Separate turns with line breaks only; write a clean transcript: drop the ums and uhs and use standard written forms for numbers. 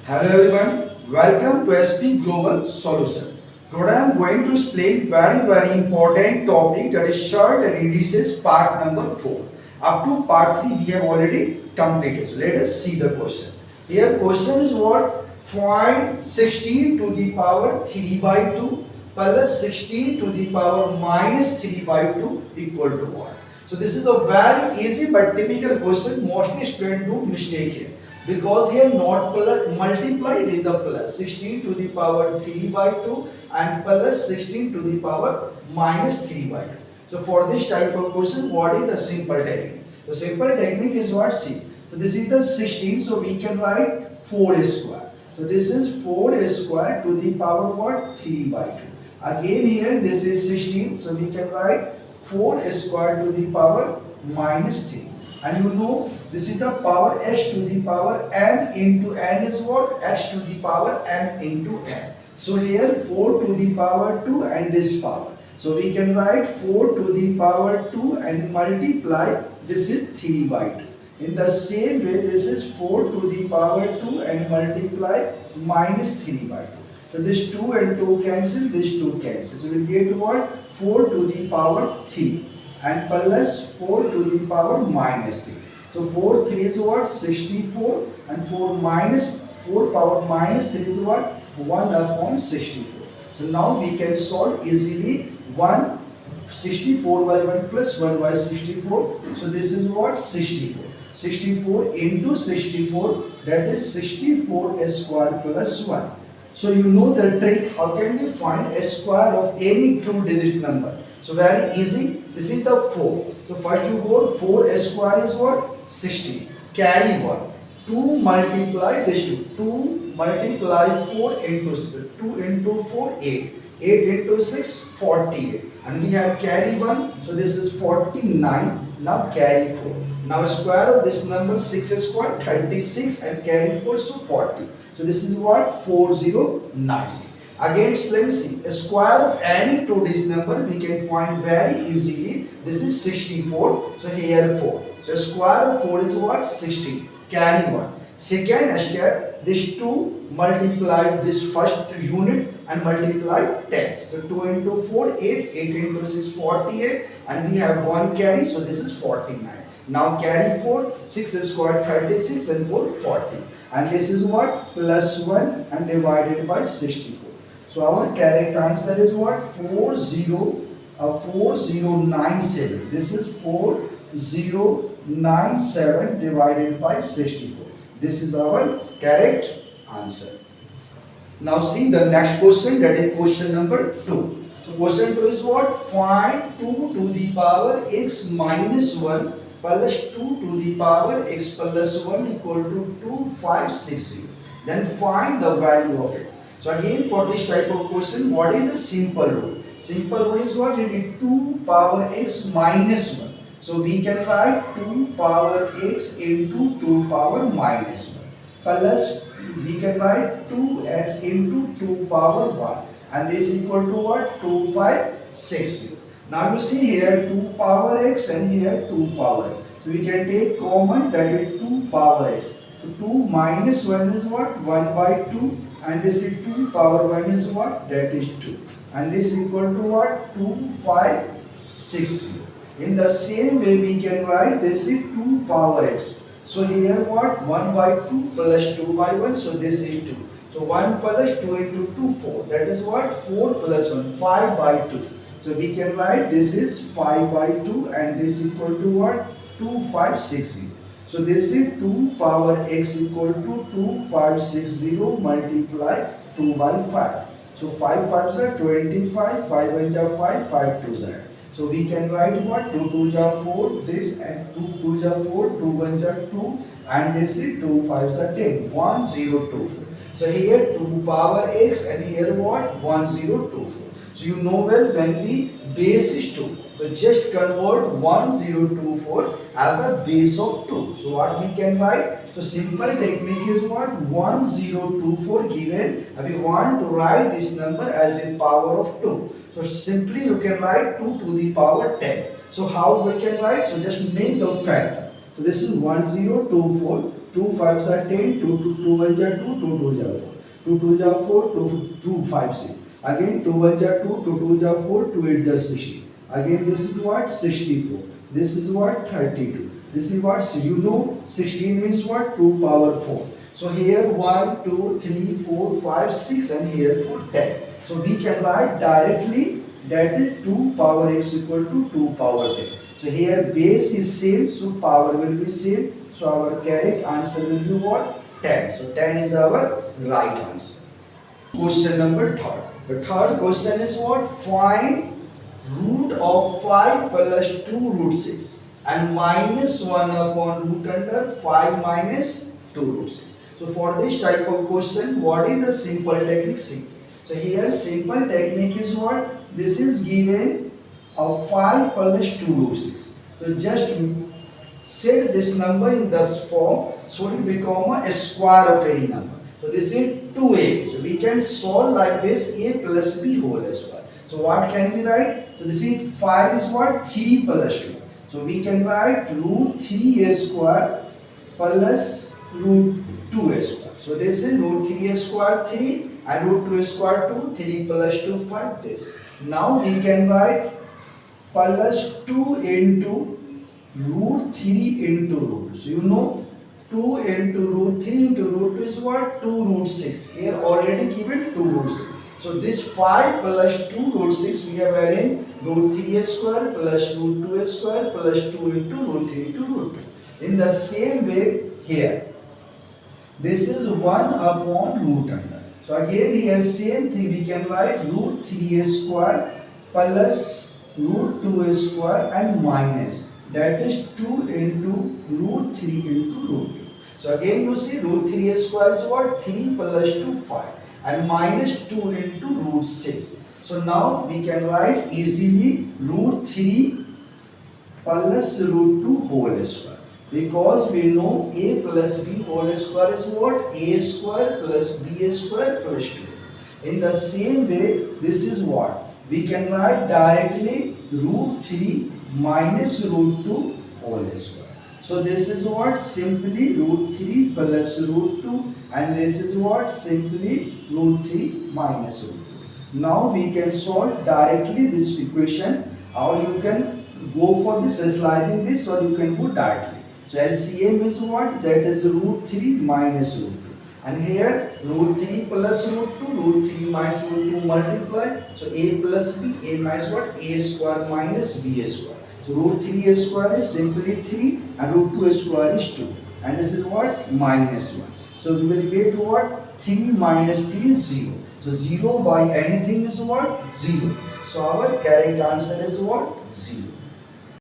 Hello everyone, welcome to SP Global Solution. Today I am going to explain very important topic, that is short and indices part number 4. Up to part 3 we have already completed. So let us see the question. Here question is what? Find 16 to the power 3 by 2 plus 16 to the power minus 3 by 2 equal to what? So this is a very easy but typical question. Mostly students do mistake here, because here not plus multiplied is the plus 16 to the power 3 by 2 and plus 16 to the power minus 3 by 2. So for this type of question, what is the simple technique? The simple technique is what? See, so this is the 16, so we can write 4 square. So this is 4 square to the power what? 3 by 2. Again here this is 16, so we can write 4 square to the power minus 3. And you know this is the power h to the power m into n is what? H to the power m into n. So here 4 to the power 2 and this power. So we can write 4 to the power 2 and multiply, this is 3 by 2. In the same way, this is 4 to the power 2 and multiply minus 3 by 2. So this 2 and 2 cancel, this 2 cancel. So we will get what? 4 to the power 3 and plus 4 to the power minus 3. So 4 3 is what? 64 and 4 power minus 3 is what? 1 upon 64. So now we can solve easily 1 64 by 1 plus 1 by 64. So this is what? 64. 64 into 64, that is 64 square plus 1. So you know the trick, how can we find a square of any two digit number? So very easy. This is the 4. So first you go 4 square is what? 60. Carry 1. 2 multiply this 2. 2 multiply 4 into 2 into 4 8. 8 into 6 48. And we have carry 1. So this is 49. Now carry 4. Now square of this number 6 square 36 and carry 4, so 40. So this is what? 4090. Again explain, see, a square of any two digit number we can find very easily. This is 64, so here 4. So square of 4 is what? 16. Carry 1. Second step, this 2 multiply this first unit and multiply 10. So 2 into 4 8, 8 into 6 48, and we have 1 carry, so this is 49. Now carry 4, 6 square 36 and 4 40. And this is what? Plus 1 and divided by 64. So our correct answer is what? 4097. This is 4097 divided by 64. This is our correct answer. Now see the next question, that is question number 2. So question 2 is what? Find 2 to the power x minus 1 plus 2 to the power x plus 1 equal to 2560. Then find the value of it. So again for this type of question, what is the simple rule? Simple rule is what? It is 2 power x minus 1. So we can write 2 power x into 2 power minus 1 plus we can write 2x into 2 power 1, and this equal to what? 2560. Now you see here 2 power x and here 2 power x. So we can take common, that is 2 power x. So 2 minus 1 is what? 1 by 2, and this is 2 power 1 is what? That is 2. And this equal to what? 2560. In the same way we can write this is 2 power x. So here what? 1 by 2 plus 2 by 1, so this is 2. So 1 plus 2 into 2 4. That is what? 4 plus 1, 5 by 2. So we can write this is 5 by 2 and this equal to what? 2560. So this is 2 power x equal to 2560 multiply 2 by 5. So 5 5s are 25, 5 1s are 5, 5 2s are. So we can write what? 2 2s are 4, this, and 2 2s are 4, 2 1s are 2, and this is 2 5s are 10, 1024. So here 2 power x and here what? 1024. So you know well when we base is 2. So just convert 1024 as a base of 2. So what we can write? So simple technique is what? 1024 given, and we want to write this number as a power of 2. So simply you can write 2 to the power 10. So how we can write? So just make the factor. So this is 1024 2 5s are 10, 2 1s are 2, 2 2s are 4. 2 2s are 4, 2 5 6. Again 2 1s are 2, 2 2s are 4, 2 8s are 60. Again this is what? 64. This is what? 32. This is what? So you know 16 means what? 2 power 4. So here 1, 2, 3, 4, 5, 6 and here 4, 10. So we can write directly that is 2 power x equal to 2 power 10. So here base is same, so power will be same. So our correct answer will be what? 10. So 10 is our right answer. Question number 3. The third question is what? Find root of 5 plus 2 root 6 and minus 1 upon root under 5 minus 2 root 6. So for this type of question, what is the simple technique? See. So here simple technique is what? This is given of 5 plus 2 root 6. So just set this number in this form so it become a square of any number. So this is 2a. So we can solve like this a plus b whole square. So what can we write? So this is 5 is what? 3 plus 2. So we can write root 3a square plus root 2a square. So this is root 3a square 3 and root 2a square 2. 3 plus 2 5 this. Now we can write plus 2 into root 3 into root. So you know 2 into root 3 into root 2 is what? 2 root 6. Here already given 2 root 6. So this 5 plus 2 root 6 we have arranged root 3a square plus root 2a square plus 2 into root 3 into root 2. In the same way here, this is 1 upon root under. So again here same thing we can write root 3a square plus root 2a square and minus that is 2 into root 3 into root 2. So again you see root 3a square is what? 3 plus 2 5 and minus 2 into root 6. So now we can write easily root 3 plus root 2 whole square. Because we know a plus b whole square is what? A square plus b square plus 2. In the same way, this is what? We can write directly root 3 minus root 2 whole square. So this is what? Simply root 3 plus root 2 and this is what? Simply root 3 minus root 2. Now we can solve directly this equation or you can go for this sliding this or you can go directly. So LCM is what? That is root 3 minus root 2. And here root 3 plus root 2, root 3 minus root 2 multiply. So a plus b, a minus what? A square minus b square. So root 3a square is simply 3 and root 2 square is 2. And this is what? Minus 1. So we will get what? 3 minus 3 is 0. So 0 by anything is what? 0. So our correct answer is what? 0.